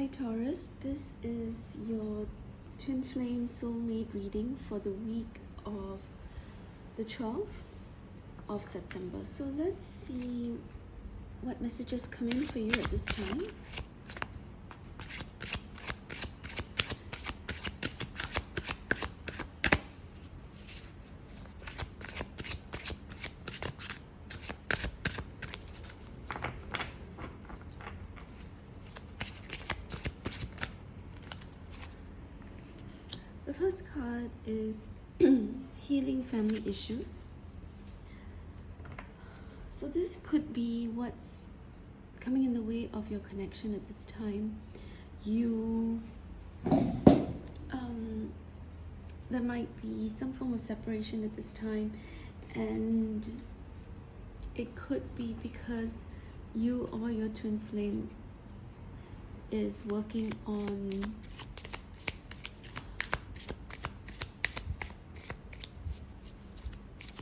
Hi Taurus, this is your twin flame soulmate reading for the week of the 12th of September. So let's see what messages come in for you at this time. The first card is healing family issues. So this could be what's coming in the way of your connection at this time. There might be some form of separation at this time, and it could be because you or your twin flame is working on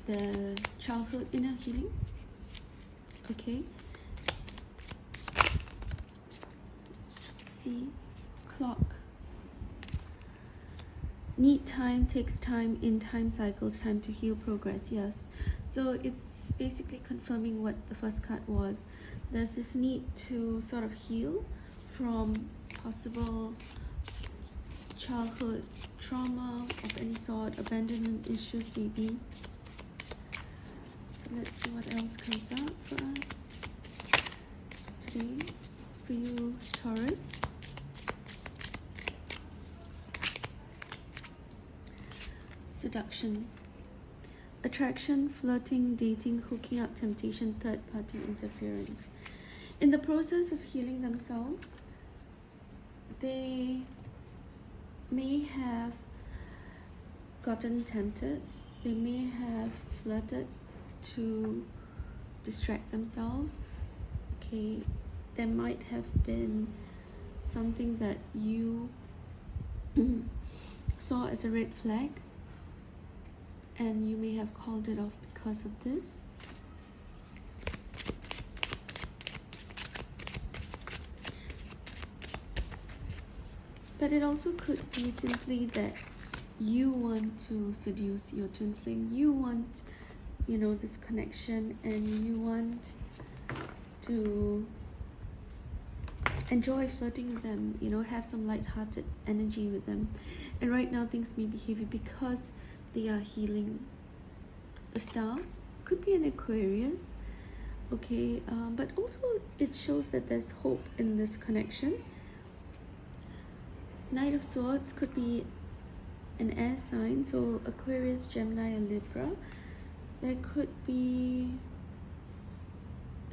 the childhood inner healing. Okay, see, clock. Need time, takes time, in time cycles, time to heal, progress. Yes, so it's basically confirming what the first card was. There's this need to sort of heal from possible childhood trauma of any sort, abandonment issues maybe. Let's see what else comes out for us today for you, Taurus. Seduction, attraction, flirting, dating, hooking up, temptation, third-party interference. In the process of healing themselves, they may have gotten tempted, they may have flirted to distract themselves. Okay, there might have been something that you saw as a red flag, and you may have called it off because of this. But it also could be simply that you want to seduce your twin flame. You want, this connection, and you want to enjoy flirting with them, have some light-hearted energy with them. And right now things may be heavy because they are healing. The star could be an Aquarius, okay, but also it shows that there's hope in this connection. Knight of Swords could be an air sign, so Aquarius, Gemini, and Libra. There could be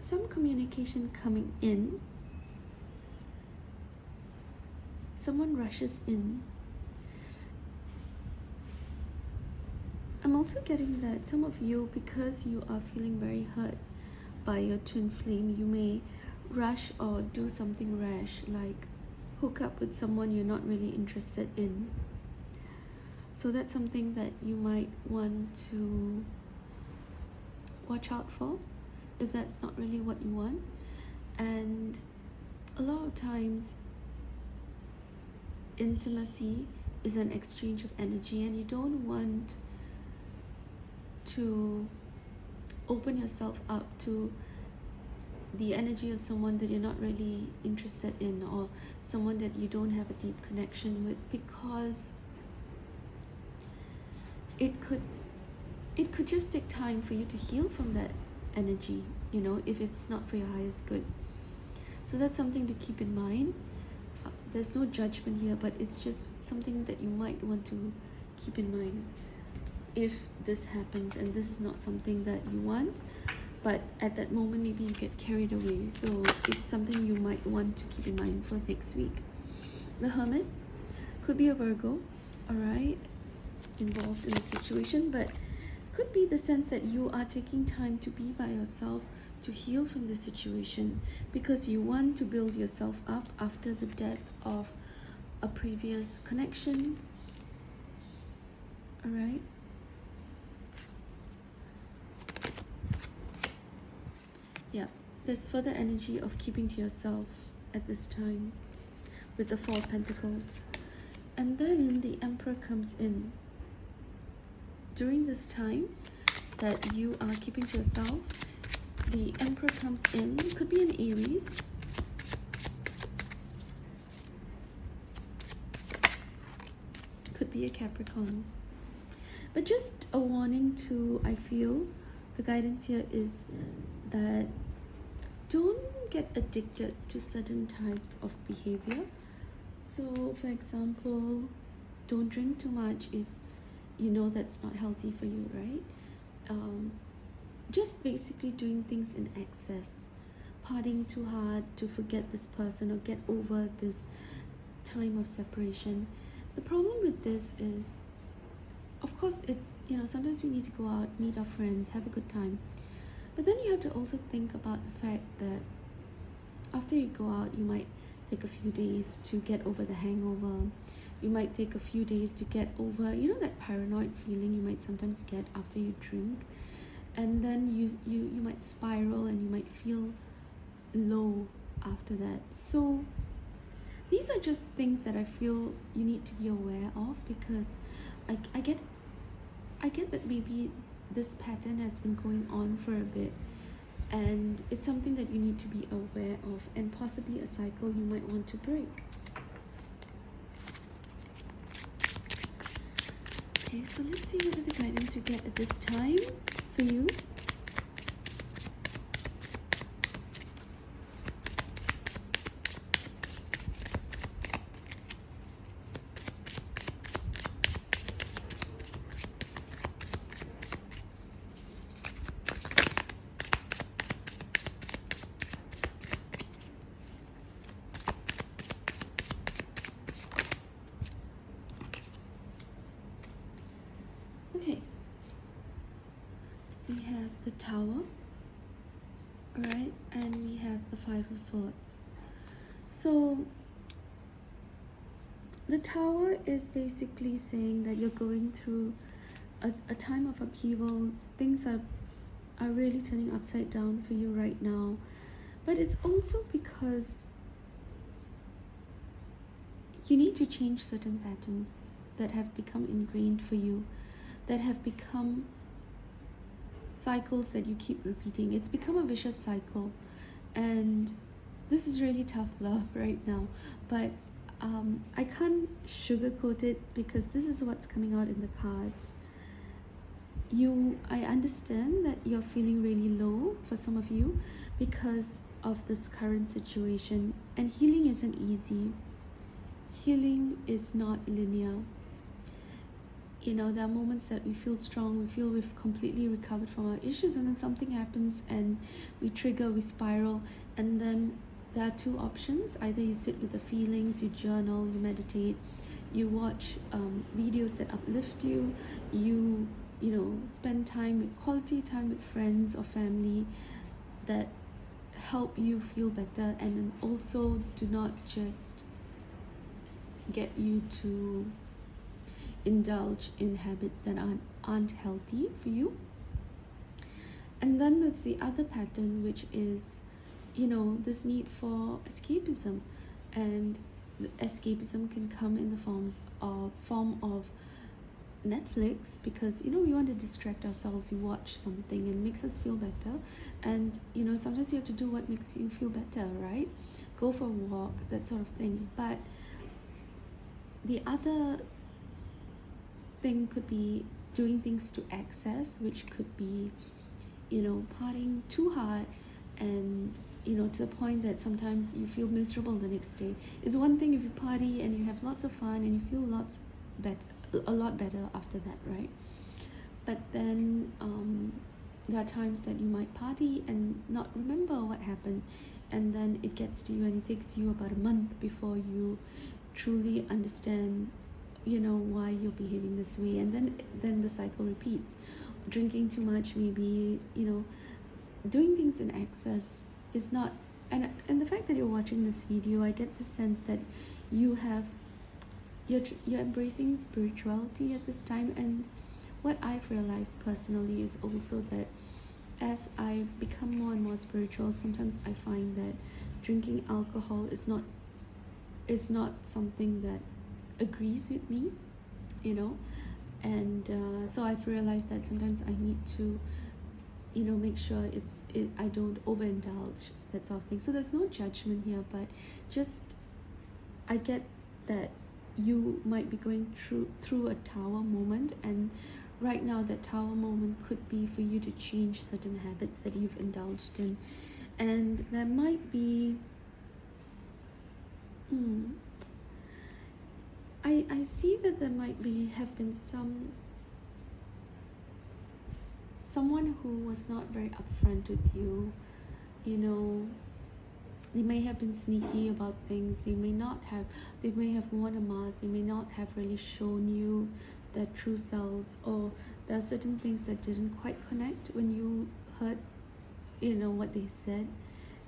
some communication coming in. Someone rushes in. I'm also getting that some of you, because you are feeling very hurt by your twin flame, you may rush or do something rash, like hook up with someone you're not really interested in. So that's something that you might want to watch out for if that's not really what you want. And a lot of times intimacy is an exchange of energy, and you don't want to open yourself up to the energy of someone that you're not really interested in, or someone that you don't have a deep connection with, because it could just take time for you to heal from that energy, if it's not for your highest good. So that's something to keep in mind. There's no judgment here, but it's just something that you might want to keep in mind if this happens, and this is not something that you want, but at that moment maybe you get carried away. So it's something you might want to keep in mind for next week. The Hermit could be a Virgo, alright, involved in the situation, but could be the sense that you are taking time to be by yourself, to heal from the situation, because you want to build yourself up after the death of a previous connection. Alright, yeah, there's further energy of keeping to yourself at this time. with the Four of Pentacles. And then the Emperor comes in. During this time that you are keeping to yourself, the Emperor comes in. It could be an Aries. Could be a Capricorn. But just a warning to, I feel, the guidance here is that don't get addicted to certain types of behavior. So, for example, don't drink too much if you know that's not healthy for you, right? Just basically doing things in excess, partying too hard to forget this person or get over this time of separation. The problem with this is, of course, it's, sometimes we need to go out, meet our friends, have a good time. But then you have to also think about the fact that after you go out, you might take a few days to get over the hangover. You might take a few days to get over, that paranoid feeling you might sometimes get after you drink. And then you might spiral and you might feel low after that. So these are just things that I feel you need to be aware of, because I get that maybe this pattern has been going on for a bit, and it's something that you need to be aware of, and possibly a cycle you might want to break. Okay, so let's see what are the guidance you get at this time for you. Okay, we have the Tower, alright, and we have the Five of Swords. So the Tower is basically saying that you're going through a time of upheaval. Things are really turning upside down for you right now, but it's also because you need to change certain patterns that have become ingrained for you, that have become cycles that you keep repeating. It's become a vicious cycle, and this is really tough love right now, but I can't sugarcoat it, because this is what's coming out in the cards. I understand that you're feeling really low for some of you because of this current situation, and healing isn't easy. Healing is not linear. There are moments that we feel strong, we feel we've completely recovered from our issues, and then something happens and we trigger, we spiral, and then there are two options. Either you sit with the feelings, you journal, you meditate, you watch videos that uplift you, you spend quality time with friends or family that help you feel better, and then also do not just get you to indulge in habits that aren't healthy for you. And then there's the other pattern, which is this need for escapism, and the escapism can come in the form of Netflix, because we want to distract ourselves. We watch something and it makes us feel better, and sometimes you have to do what makes you feel better, right? Go for a walk, that sort of thing. But the other thing could be doing things to excess, which could be partying too hard, and to the point that sometimes you feel miserable the next day. It's one thing if you party and you have lots of fun and you feel a lot better after that, right? But then there are times that you might party and not remember what happened, and then it gets to you and it takes you about a month before you truly understand why you're behaving this way, and then the cycle repeats. Drinking too much, maybe doing things in excess is not, and the fact that you're watching this video, I get the sense that you're embracing spirituality at this time. And what I've realized personally is also that as I've become more and more spiritual, sometimes I find that drinking alcohol is not is not something that agrees with me, you know. And so I've realized that sometimes I need to, you know, make sure I don't overindulge, that sort of thing. So there's no judgment here, but just I get that you might be going through a tower moment, and right now that tower moment could be for you to change certain habits that you've indulged in. And there might be I see that there might have been someone who was not very upfront with you, you know. They may have been sneaky about things. They may have worn a mask. They may not have really shown you their true selves, or there are certain things that didn't quite connect when you heard, you know, what they said.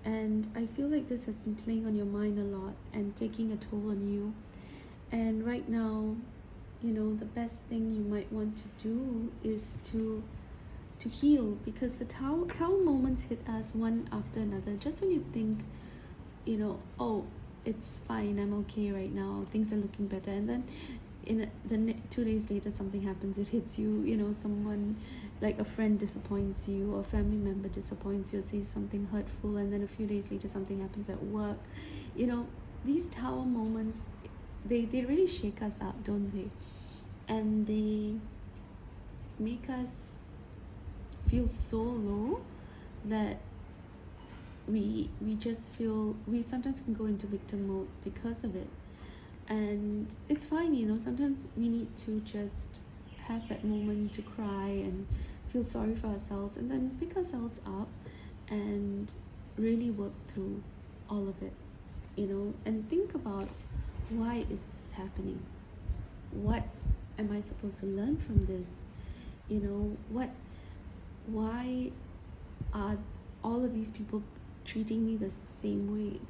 And I feel like this has been playing on your mind a lot and taking a toll on you. And right now, you know, the best thing you might want to do is to heal, because the tower moments hit us one after another. Just when you think, you know, oh, it's fine, I'm okay right now, things are looking better, and then 2 days later something happens, it hits you, you know, someone like a friend disappoints you, or a family member disappoints you, or says something hurtful, and then a few days later something happens at work. You know, these tower moments, they really shake us up, don't they? And they make us feel so low that we just feel, we sometimes can go into victim mode because of it. And it's fine, you know, sometimes we need to just have that moment to cry and feel sorry for ourselves, and then pick ourselves up and really work through all of it, you know, and think about, why is this happening? What am I supposed to learn from this? You know, why are all of these people treating me the same way?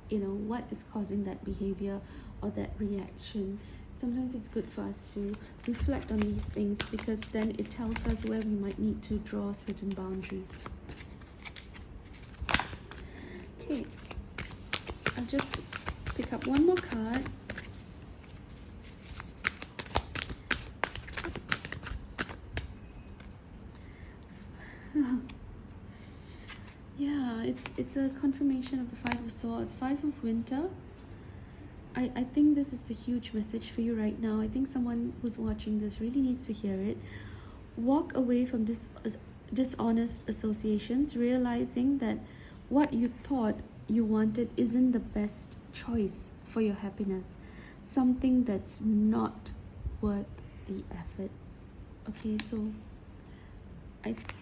You know, what is causing that behavior or that reaction? Sometimes it's good for us to reflect on these things, because then it tells us where we might need to draw certain boundaries. Okay, I'll just pick up one more card. Yeah, it's a confirmation of the Five of Swords, Five of Winter. I think this is the huge message for you right now. I think someone who's watching this really needs to hear it. Walk away from dishonest associations, realizing that what you thought you wanted isn't the best choice for your happiness. Something that's not worth the effort. Okay, so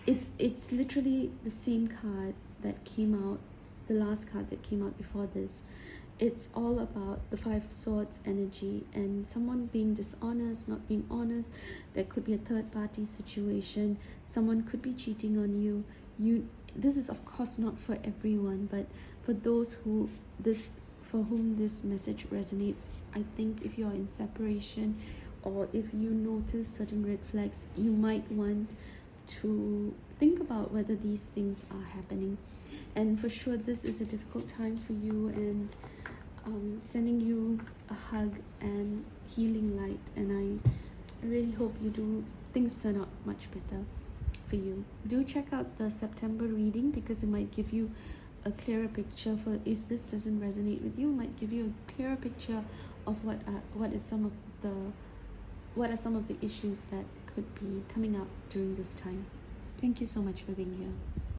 it's literally the same card that came out, the last card that came out before this. It's all about the Five of Swords energy, and someone being dishonest, not being honest. There could be a third party situation. Someone could be cheating on you. This is of course not for everyone, but for those for whom this message resonates, I think if you're in separation, or if you notice certain red flags, you might want to think about whether these things are happening. And for sure, this is a difficult time for you, and sending you a hug and healing light. And I really hope things turn out much better for you. Do check out the September reading, because it might give you a clearer picture. For if this doesn't resonate with you, it might give you a clearer picture of what are some of the issues that could be coming up during this time. Thank you so much for being here.